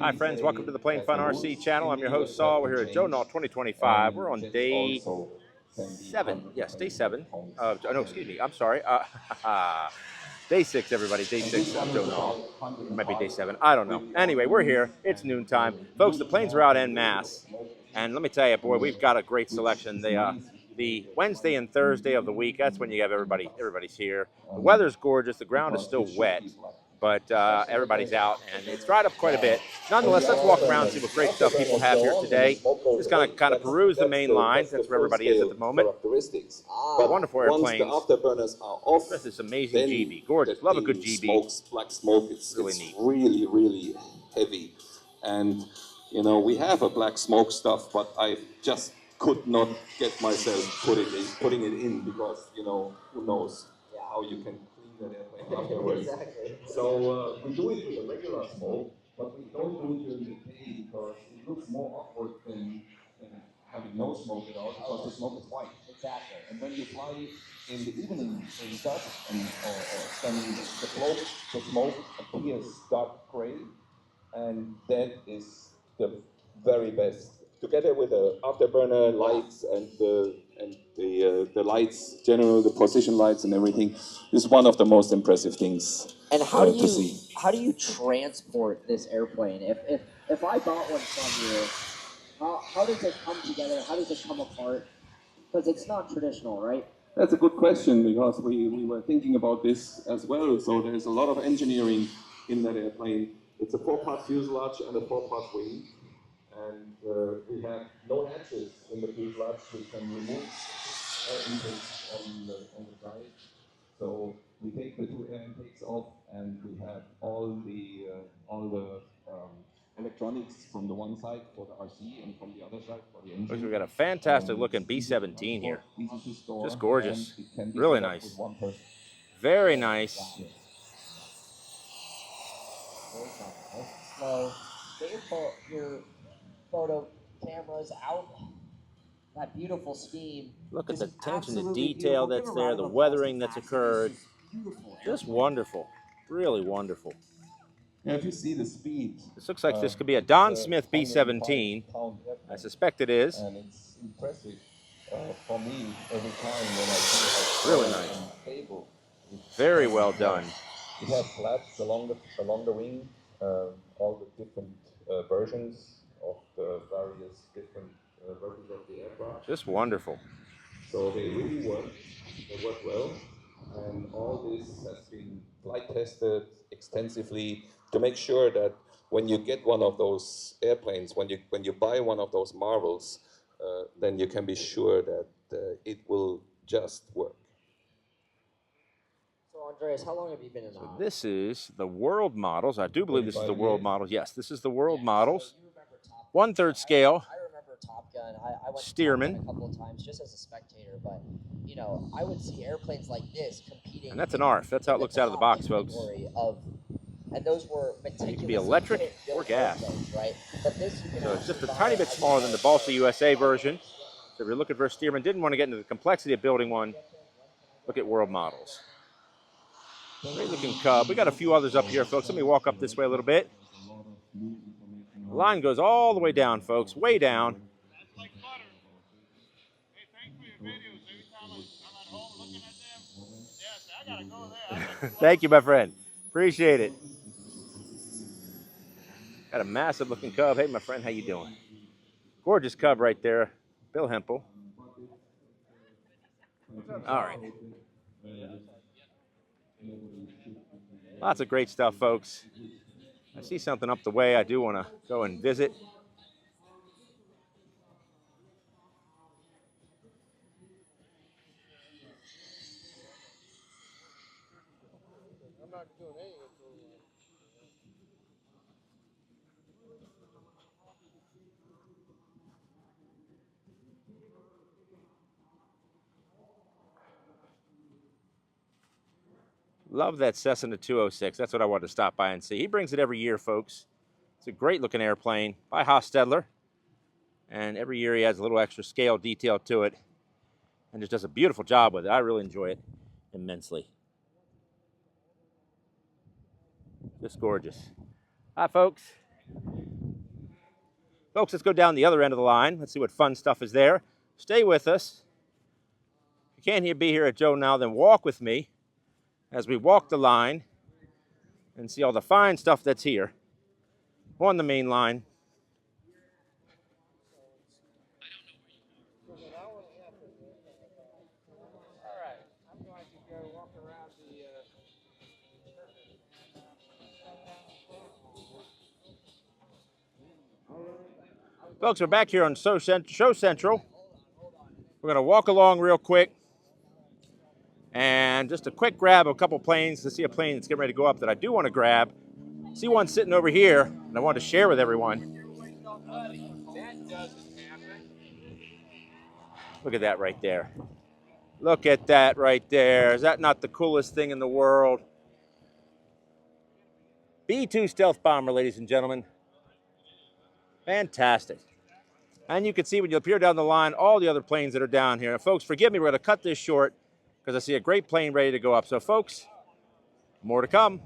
Hi friends, welcome to the Plane Fun RC channel. I'm your host Saul. We're here at Joe Nall 2025. We're on day 7. Yes, day 7. No, excuse me. I'm sorry. Day 6, everybody. Day 6 of Joe Nall. It might be day 7. I don't know. Anyway, we're here. It's noontime. Folks, the planes are out en masse. And let me tell you, boy, we've got a great selection. The Wednesday and Thursday of the week, that's when you have everybody's here. The weather's gorgeous. The ground is still wet. But everybody's out, and it's dried up quite a bit. Nonetheless, let's walk around and see what great stuff people have here today. Just kind of peruse the main line. That's where everybody is at the moment. Wonderful airplanes. This is amazing GB. Gorgeous. Love a good GB. Black smoke. It's really neat. Really heavy. And, you know, we have a black smoke stuff, but I just could not get myself putting it in because, you know, who knows how you can that airplane afterwards. Exactly. So we do it with a regular smoke, but we don't do it during the day because it looks more awkward than having no smoke at all because the smoke is white. Exactly. And when you fly in the evening in dusk, then the smoke appears dark gray, and that is the very best. Together with the afterburner lights and the lights, general the position lights and everything, is one of the most impressive things. And how do to see. How do you transport this airplane? If I bought one from you, how does it come together? How does it come apart? Because it's not traditional, right? That's a good question because we were thinking about this as well. So there's a lot of engineering in that airplane. It's a 4-part fuselage and a 4-part wing. And we have no hatches in the fuselage. We can remove air intakes on the side. So we take the 2 air intakes off, and we have all the electronics from the one side for the RC and from the other side for the engine. We've got a fantastic looking B-17 here. Just gorgeous. Really nice. Very nice. So get your photo cameras out. That beautiful steam. Look at the attention to detail that's there, the weathering that's occurred. Just wonderful. Really wonderful. Now, if you see the speed, this looks like this could be a Don Smith B-17. I suspect it is. And it's impressive for me every time when I see really nice. Stable. Very well done. We have flaps along the wing, all the different versions of the various different versions of the aircraft. Just wonderful. So they really work. They work well, and all this has been flight tested extensively to make sure that when you get one of those airplanes, when you buy one of those marvels, then you can be sure that it will just work. So Andreas, how long have you been in? So this is the world models. I do believe this is the world models. Yes, this is the world models. 1/3 scale. I remember Top Gun. I went Stearman. to Top Gun a couple of times just as a spectator, but you know, I would see airplanes like this competing. And that's an ARF. That's how it looks out of the box, folks. And those were meticulous. It can be electric or gas. Right? But this, so it's just a tiny bit smaller than the Balsa USA version. So if you're looking for a Stearman, didn't want to get into the complexity of building one, look at world models. Great looking Cub. We got a few others up here, folks. Let me walk up this way a little bit. The line goes all the way down, folks, way down. That's like butter. Hey, thanks for your videos. Every time I'm at home looking at them, yes, I gotta go there. Thank you, my friend. Appreciate it. Got a massive looking Cub. Hey, my friend, how you doing? Gorgeous Cub right there. Bill Hempel. All right. Lots of great stuff, folks. I see something up the way I do want to go and visit. I'm not doing anything. Love that Cessna 206. That's what I wanted to stop by and see. He brings it every year, folks. It's a great looking airplane by Hostetler. And every year he adds a little extra scale detail to it. And just does a beautiful job with it. I really enjoy it immensely. Just gorgeous. Hi, folks. Folks, let's go down the other end of the line. Let's see what fun stuff is there. Stay with us. If you can't be here at Joe Nall, then walk with me as we walk the line and see all the fine stuff that's here on the main line. Folks, we're back here on Show Central. We're going to walk along real quick and just a quick grab of a couple planes to see a plane that's getting ready to go up that I do want to grab. See one sitting over here, and I want to share with everyone. Look at that right there. Look at that right there. Is that not the coolest thing in the world? B-2 stealth bomber, ladies and gentlemen. Fantastic. And you can see when you appear down the line, all the other planes that are down here. Now, folks, forgive me, we're going to cut this short because I see a great plane ready to go up. So, folks, more to come.